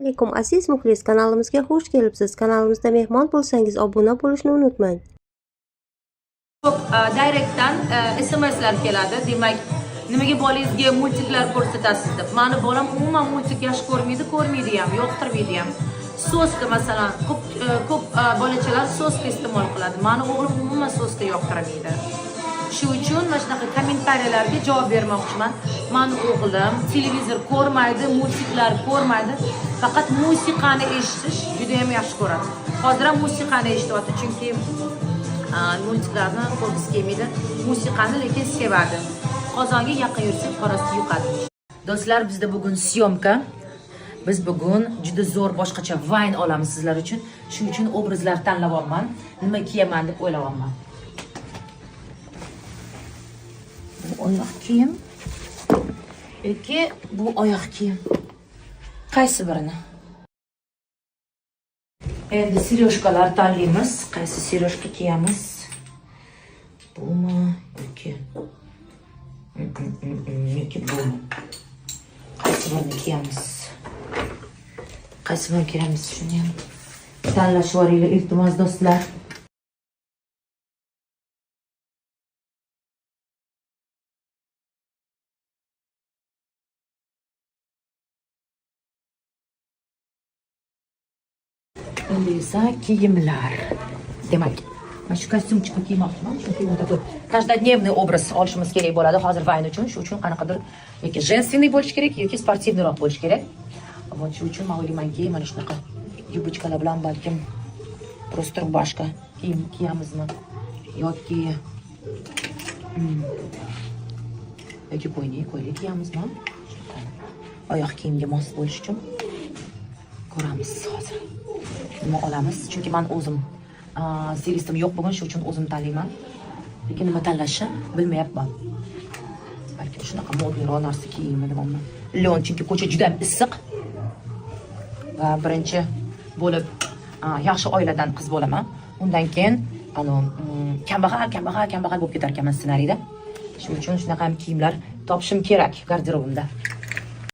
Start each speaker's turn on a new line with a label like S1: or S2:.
S1: Alaykum aziz muxlis, kanalimizga xush kelibsiz. Kanalimizda mehmon bo'lsangiz obuna bo'lishni unutmang.
S2: Direktdan SMSlar keladi. Demak, nimaga bolangizga multiklar ko'rsatasiz deb. Mani bolam umuman multik yaxshi ko'rmaydi ham, yoqtirmaydi ham. So'ska masalan, ko'p bolachalar so'ska iste'mol qiladi. Mani o'g'lim umuman so'ska yoqtirmaydi. Shu uchun mana shunaqa kommentariyalarga javob bermoqchiman. Mani o'g'lim televizor ko'rmaydi, multiklar ko'rmaydi. Faqat musiqani eshitish juda ham yaxshi ko'radi. Hozir ham musiqani eshityapti, chunki multiklarni ko'rgisi kelmaydi. Musiqani lekin sevadi. Qozonga yaqin yursak qorasi yuqadi. Do'stlar, bizda bugun syomka. Biz bugun juda zo'r boshqacha vayn olamiz sizlar uchun. Shuning uchun obrazlar tanlab olman. Nima kiyaman deb o'ylayapman. Bu oyoq kiyim yoki bu oyoq kiyim. Qaysi birini? Endi seryoshkalar tanlaymiz. Qaysi seryoshka kiyamiz? Bumi yoki bumi? Qaysi birini kiyamiz? Qaysi birini kiyamiz? Shuni ham tanlashib oringlar iltimos do'stlar. Endi esa kiyimlar. Demak, mana shu kostyumchikni kiymoqchiman, chunki unda каждодневный obraz olishimiz kerak bo'ladi hozir vayn uchun. Shu uchun qanaqadir yoki женственный bo'lish kerak, yoki sportivniroq bo'lish kerak. Shu uchun men o'ylaymanki, mana shunaqa yubochkalar bilan balkim просто rubashka kiyim kiyamizmi yoki ko'ylak kiyamizmi? Oyoq kiyimga mos bo'lish uchun ko'ramiz hozir. Nima olamiz? Chunki men o'zim stilistim yo'q bugun, shu uchun o'zim tanlayman. Lekin nima tanlashni bilmayapman. Balki shunaqa modniroq narsa kiyimmi demoqman. Leon chunki ko'cha juda ham issiq. Va birinchi bo'lib yaxshi oiladan qiz bo'laman. Undan keyin kambag'al bo'lib ketar ekanman ssenariyda. Shuning uchun shunaqa ham kiyimlar topishim kerak garderobimda.